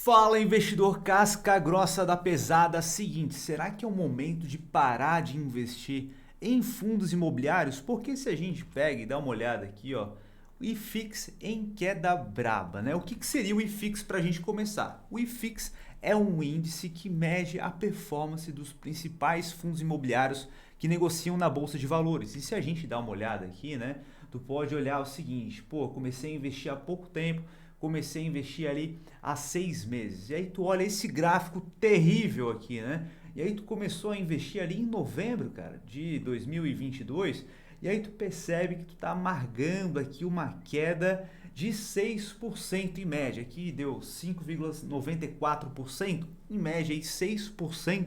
Fala, investidor casca grossa da pesada. Seguinte, será que é o momento de parar de investir em fundos imobiliários? Porque se a gente pega e dá uma olhada aqui, ó, o IFIX em queda braba, né? O que seria o IFIX para a gente começar? O IFIX é um índice que mede a performance dos principais fundos imobiliários que negociam na bolsa de valores. E se a gente dá uma olhada aqui, né, tu pode olhar o seguinte: pô, comecei a investir há pouco tempo, comecei a investir ali há 6 meses. E aí tu olha esse gráfico terrível aqui, né? E aí tu começou a investir ali em novembro, cara, de 2022. E aí tu percebe que tu tá amargando aqui uma queda de 6% em média. Aqui deu 5,94%, em média aí 6%.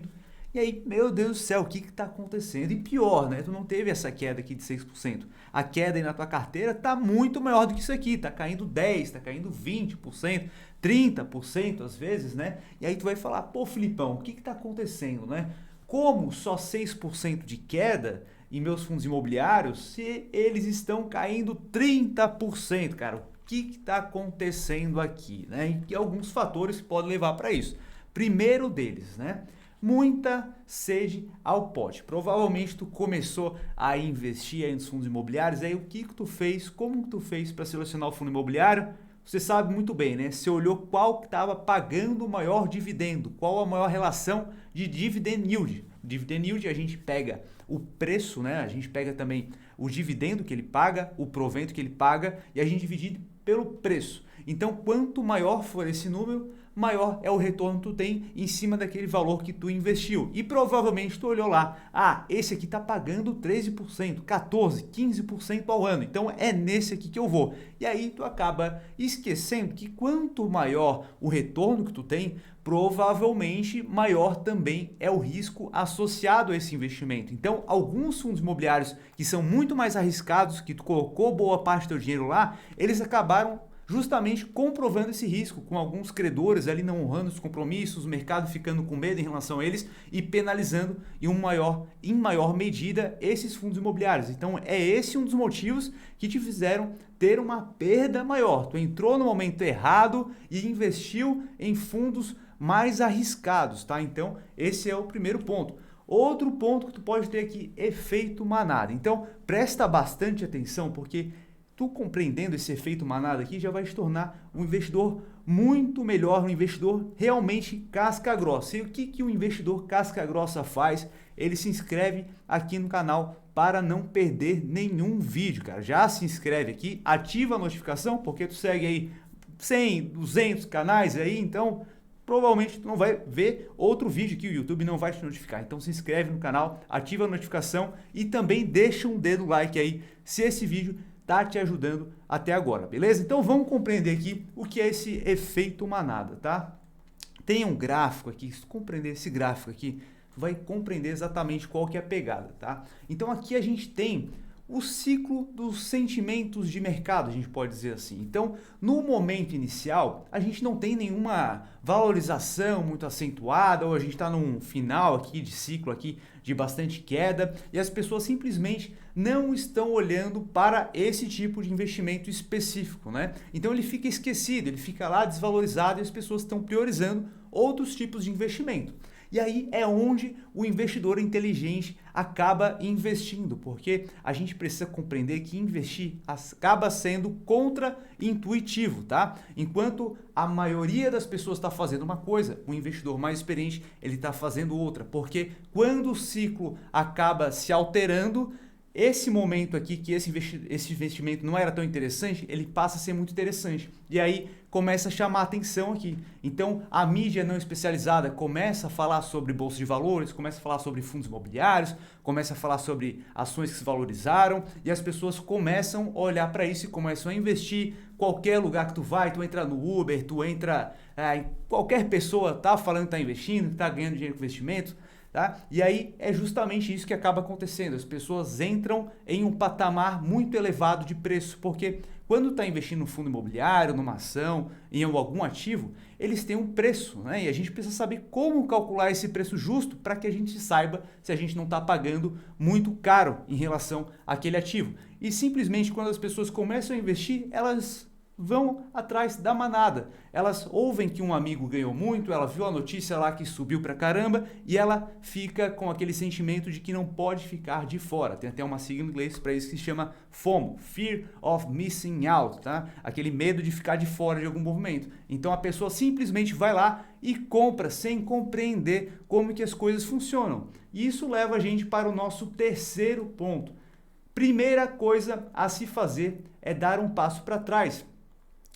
E aí, meu Deus do céu, o que está acontecendo? E pior, né? Tu não teve essa queda aqui de 6%. A queda aí na tua carteira está muito maior do que isso aqui. Está caindo 10%, está caindo 20%, 30% às vezes, né? E aí tu vai falar, pô, Filipão, o que está acontecendo, né? Como só 6% de queda em meus fundos imobiliários se eles estão caindo 30%, cara? O que está acontecendo aqui, né? E alguns fatores podem levar para isso. Primeiro deles, né? Muita sede ao pote. Provavelmente tu começou a investir aí nos fundos imobiliários, aí o que tu fez, como tu fez para selecionar o fundo imobiliário? Você sabe muito bem, né? Você olhou qual que estava pagando o maior dividendo, qual a maior relação de dividend yield. Dividend yield a gente pega o preço, né? A gente pega também o dividendo que ele paga, o provento que ele paga e a gente divide pelo preço. Então, quanto maior for esse número, maior é o retorno que tu tem em cima daquele valor que tu investiu. E provavelmente tu olhou lá, esse aqui está pagando 13%, 14%, 15% ao ano, então é nesse aqui que eu vou. E aí tu acaba esquecendo que quanto maior o retorno que tu tem, provavelmente maior também é o risco associado a esse investimento. Então, alguns fundos imobiliários que são muito mais arriscados, que tu colocou boa parte do teu dinheiro lá, eles acabaram justamente comprovando esse risco, com alguns credores ali não honrando os compromissos, o mercado ficando com medo em relação a eles e penalizando em maior medida esses fundos imobiliários. Então é esse um dos motivos que te fizeram ter uma perda maior. Tu entrou no momento errado e investiu em fundos mais arriscados, tá? Então esse é o primeiro ponto. Outro ponto que tu pode ter aqui, efeito manada. Então presta bastante atenção, porque tu compreendendo esse efeito manada aqui já vai te tornar um investidor muito melhor, um investidor realmente casca grossa. E o que o investidor casca grossa faz? Ele se inscreve aqui no canal para não perder nenhum vídeo, cara. Já se inscreve aqui, ativa a notificação, porque tu segue aí 100, 200 canais aí, então provavelmente tu não vai ver outro vídeo que o YouTube não vai te notificar. Então se inscreve no canal, ativa a notificação e também deixa um dedo like aí se esse vídeo tá te ajudando até agora, beleza? Então vamos compreender aqui o que é esse efeito manada, tá? Tem um gráfico aqui, se tu compreender esse gráfico aqui, tu vai compreender exatamente qual que é a pegada, tá? Então aqui a gente tem o ciclo dos sentimentos de mercado, a gente pode dizer assim. Então, no momento inicial, a gente não tem nenhuma valorização muito acentuada, ou a gente está num final aqui de ciclo aqui de bastante queda, e as pessoas simplesmente não estão olhando para esse tipo de investimento específico, né? Então ele fica esquecido, ele fica lá desvalorizado e as pessoas estão priorizando outros tipos de investimento. E aí é onde o investidor inteligente acaba investindo, porque a gente precisa compreender que investir acaba sendo contra-intuitivo, tá? Enquanto a maioria das pessoas está fazendo uma coisa, o investidor mais experiente ele está fazendo outra, porque quando o ciclo acaba se alterando, esse momento aqui, que esse investimento não era tão interessante, ele passa a ser muito interessante. E aí começa a chamar a atenção aqui. Então a mídia não especializada começa a falar sobre bolsa de valores, começa a falar sobre fundos imobiliários, começa a falar sobre ações que se valorizaram e as pessoas começam a olhar para isso e começam a investir. Qualquer lugar que tu vai, tu entra no Uber, tu entra em qualquer pessoa tá falando que está investindo, que está ganhando dinheiro com investimentos. Tá? E aí é justamente isso que acaba acontecendo, as pessoas entram em um patamar muito elevado de preço, porque quando está investindo no fundo imobiliário, numa ação, em algum ativo, eles têm um preço, né? E a gente precisa saber como calcular esse preço justo para que a gente saiba se a gente não está pagando muito caro em relação àquele ativo. E simplesmente quando as pessoas começam a investir, elas vão atrás da manada. Elas ouvem que um amigo ganhou muito, ela viu a notícia lá que subiu pra caramba e ela fica com aquele sentimento de que não pode ficar de fora. Tem até uma sigla em inglês para isso que se chama FOMO, Fear of Missing Out, tá? Aquele medo de ficar de fora de algum movimento. Então a pessoa simplesmente vai lá e compra sem compreender como que as coisas funcionam. E isso leva a gente para o nosso terceiro ponto. Primeira coisa a se fazer é dar um passo para trás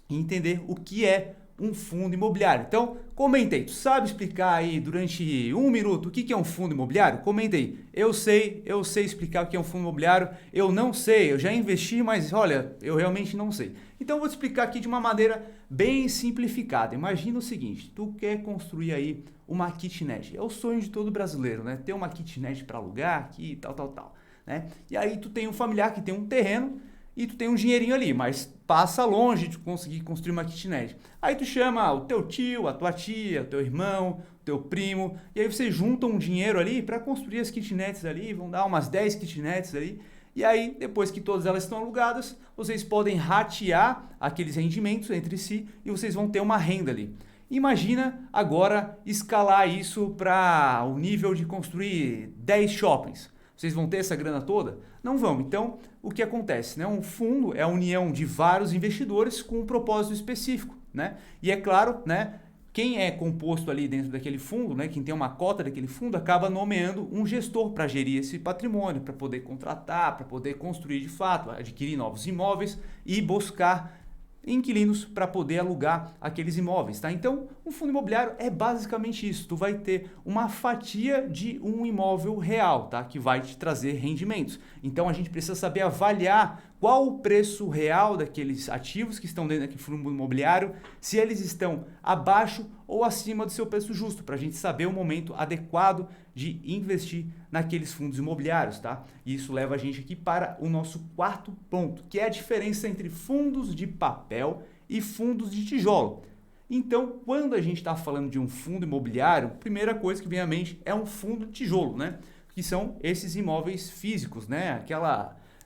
e entender o que é um fundo imobiliário. Então, comenta aí, tu sabe explicar aí durante um minuto o que é um fundo imobiliário? Comenta aí, eu sei explicar o que é um fundo imobiliário, eu não sei, eu já investi, mas olha, eu realmente não sei. Então, eu vou te explicar aqui de uma maneira bem simplificada. Imagina o seguinte, tu quer construir aí uma kitnet, é o sonho de todo brasileiro, né? Ter uma kitnet para alugar aqui, tal, né? E aí tu tem um familiar que tem um terreno, e tu tem um dinheirinho ali, mas passa longe de conseguir construir uma kitnet. Aí tu chama o teu tio, a tua tia, o teu irmão, o teu primo, e aí vocês juntam um dinheiro ali para construir as kitnets ali, vão dar umas 10 kitnets ali, e aí depois que todas elas estão alugadas, vocês podem ratear aqueles rendimentos entre si e vocês vão ter uma renda ali. Imagina agora escalar isso para o nível de construir 10 shoppings. Vocês vão ter essa grana toda? Não vão. Então, o que acontece? Né? Um fundo é a união de vários investidores com um propósito específico. Né? E é claro, né, quem é composto ali dentro daquele fundo, né, quem tem uma cota daquele fundo, acaba nomeando um gestor para gerir esse patrimônio, para poder contratar, para poder construir de fato, adquirir novos imóveis e buscar inquilinos para poder alugar aqueles imóveis, tá? Então, um fundo imobiliário é basicamente isso. Tu vai ter uma fatia de um imóvel real, tá? Que vai te trazer rendimentos. Então, a gente precisa saber avaliar qual o preço real daqueles ativos que estão dentro daquele fundo imobiliário, se eles estão abaixo ou acima do seu preço justo, para a gente saber o momento adequado de investir naqueles fundos imobiliários, tá? E isso leva a gente aqui para o nosso quarto ponto, que é a diferença entre fundos de papel e fundos de tijolo. Então, quando a gente está falando de um fundo imobiliário, a primeira coisa que vem à mente é um fundo de tijolo, né? Que são esses imóveis físicos, né?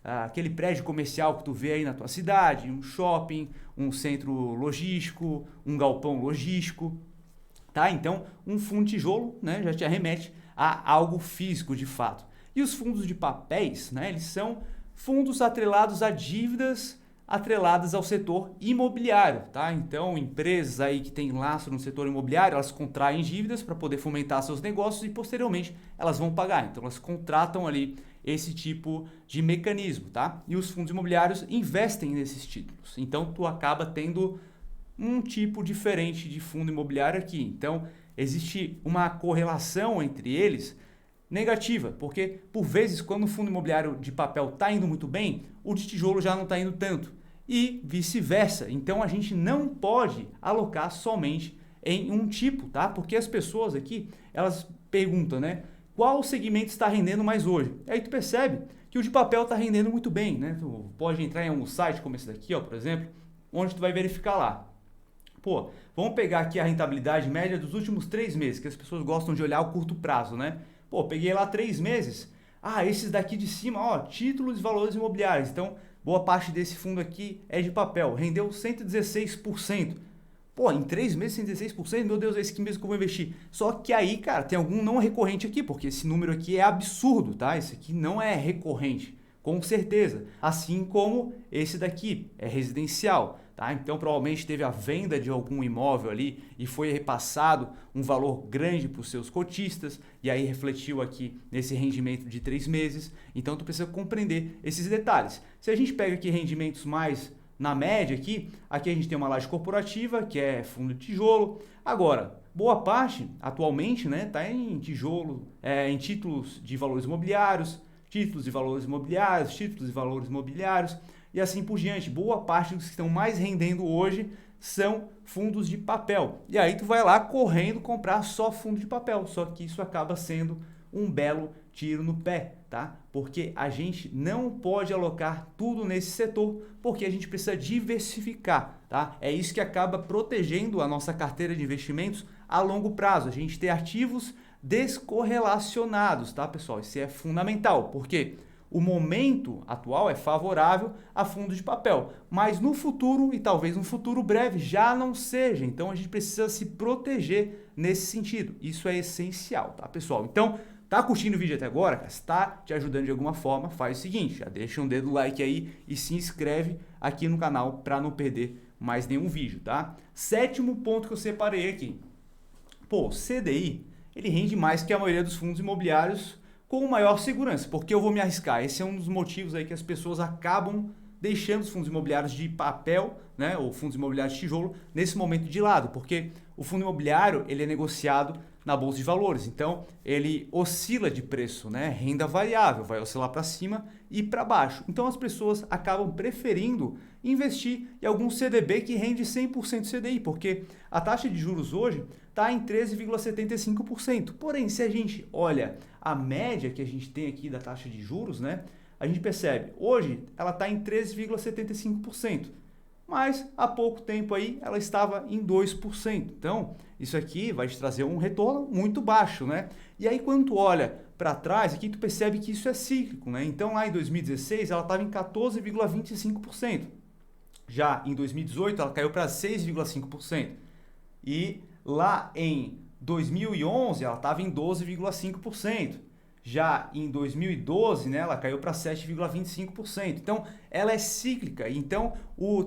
Aquele prédio comercial que tu vê aí na tua cidade, um shopping, um centro logístico, um galpão logístico, tá? Então, um fundo de tijolo, né, já te arremete a algo físico de fato. E os fundos de papéis, né, eles são fundos atrelados a dívidas atreladas ao setor imobiliário, tá? Então, empresas aí que têm laço no setor imobiliário, elas contraem dívidas para poder fomentar seus negócios e posteriormente elas vão pagar. Então, elas contratam ali esse tipo de mecanismo, tá? E os fundos imobiliários investem nesses títulos. Então, tu acaba tendo um tipo diferente de fundo imobiliário aqui. Então, existe uma correlação entre eles negativa, porque por vezes quando o fundo imobiliário de papel está indo muito bem, o de tijolo já não está indo tanto e vice-versa. Então a gente não pode alocar somente em um tipo, tá? Porque as pessoas aqui, elas perguntam, né? Qual segmento está rendendo mais hoje? Aí tu percebe que o de papel está rendendo muito bem, né? Tu pode entrar em um site como esse daqui, ó, por exemplo, onde tu vai verificar lá. Pô, vamos pegar aqui a rentabilidade média dos últimos 3 meses, que as pessoas gostam de olhar o curto prazo, né? Pô, peguei lá 3 meses. Ah, esses daqui de cima, ó, títulos e valores imobiliários. Então, boa parte desse fundo aqui é de papel. Rendeu 116%. Pô, em 3 meses 116%? Meu Deus, é esse aqui mesmo que eu vou investir. Só que aí, cara, tem algum não recorrente aqui, porque esse número aqui é absurdo, tá? Esse aqui não é recorrente, com certeza. Assim como esse daqui, é residencial. Tá? Então, provavelmente teve a venda de algum imóvel ali e foi repassado um valor grande para os seus cotistas e aí refletiu aqui nesse rendimento de 3 meses. Então, tu precisa compreender esses detalhes. Se a gente pega aqui rendimentos mais na média aqui a gente tem uma laje corporativa, que é fundo de tijolo. Agora, boa parte, atualmente, né, tá em tijolo, em títulos de valores imobiliários, títulos de valores imobiliários, títulos de valores imobiliários, e assim por diante. Boa parte dos que estão mais rendendo hoje são fundos de papel. E aí tu vai lá correndo comprar só fundo de papel. Só que isso acaba sendo um belo tiro no pé, tá? Porque a gente não pode alocar tudo nesse setor, porque a gente precisa diversificar, tá? É isso que acaba protegendo a nossa carteira de investimentos a longo prazo. A gente ter ativos descorrelacionados, tá, pessoal? Isso é fundamental, porque o momento atual é favorável a fundos de papel, mas no futuro, e talvez no futuro breve, já não seja. Então a gente precisa se proteger nesse sentido. Isso é essencial, tá, pessoal? Então, tá curtindo o vídeo até agora? Cara? Se tá te ajudando de alguma forma, faz o seguinte, já deixa um dedo no like aí e se inscreve aqui no canal para não perder mais nenhum vídeo, tá? Sétimo ponto que eu separei aqui. Pô, CDI, ele rende mais que a maioria dos fundos imobiliários com maior segurança, porque eu vou me arriscar. Esse é um dos motivos aí que as pessoas acabam deixando os fundos imobiliários de papel, né, ou fundos imobiliários de tijolo, nesse momento de lado, porque o fundo imobiliário ele é negociado na bolsa de valores, então ele oscila de preço, né, renda variável, vai oscilar para cima e para baixo. Então as pessoas acabam preferindo investir em algum CDB que rende 100% CDI, porque a taxa de juros hoje está em 13,75%. Porém, se a gente olha a média que a gente tem aqui da taxa de juros, né, a gente percebe, hoje ela está em 13,75%, mas há pouco tempo aí ela estava em 2%. Então, isso aqui vai te trazer um retorno muito baixo, né? E aí quando tu olha para trás, aqui tu percebe que isso é cíclico, né? Então, lá em 2016 ela estava em 14,25%. Já em 2018 ela caiu para 6,5%. E lá em 2011 ela estava em 12,5%. Já em 2012, né, ela caiu para 7,25%. Então, ela é cíclica. Então,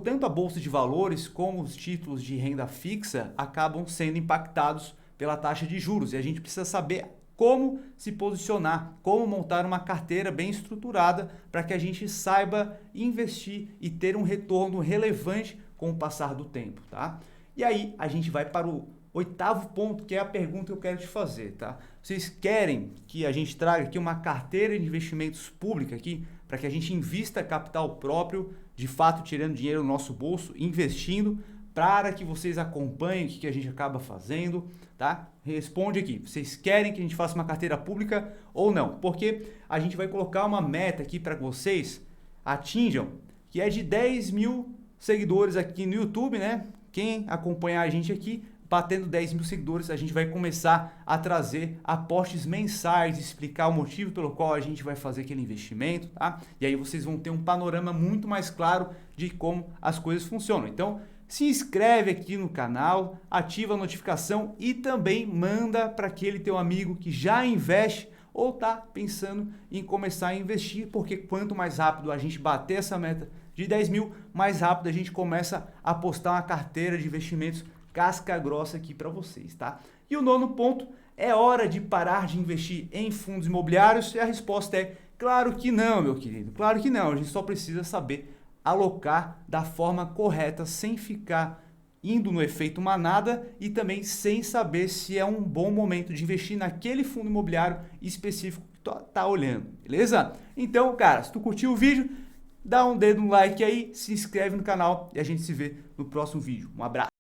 tanto a bolsa de valores como os títulos de renda fixa acabam sendo impactados pela taxa de juros. E a gente precisa saber como se posicionar, como montar uma carteira bem estruturada para que a gente saiba investir e ter um retorno relevante com o passar do tempo, tá? E aí, a gente vai para o oitavo ponto, que é a pergunta que eu quero te fazer, tá? Vocês querem que a gente traga aqui uma carteira de investimentos pública aqui, para que a gente invista capital próprio, de fato tirando dinheiro do nosso bolso, investindo, para que vocês acompanhem o que a gente acaba fazendo, tá? Responde aqui, vocês querem que a gente faça uma carteira pública ou não? Porque a gente vai colocar uma meta aqui para que vocês atinjam, que é de 10 mil seguidores aqui no YouTube, né? Quem acompanhar a gente aqui, batendo 10 mil seguidores, a gente vai começar a trazer aportes mensais, explicar o motivo pelo qual a gente vai fazer aquele investimento, tá? E aí vocês vão ter um panorama muito mais claro de como as coisas funcionam. Então, se inscreve aqui no canal, ativa a notificação e também manda para aquele teu amigo que já investe ou está pensando em começar a investir, porque quanto mais rápido a gente bater essa meta de 10 mil, mais rápido a gente começa a postar uma carteira de investimentos casca grossa aqui para vocês, tá? E o nono ponto, é hora de parar de investir em fundos imobiliários? E a resposta é, claro que não, meu querido, claro que não. A gente só precisa saber alocar da forma correta, sem ficar indo no efeito manada e também sem saber se é um bom momento de investir naquele fundo imobiliário específico que tu tá olhando, beleza? Então, cara, se tu curtiu o vídeo, dá um dedo no like aí, se inscreve no canal e a gente se vê no próximo vídeo. Um abraço!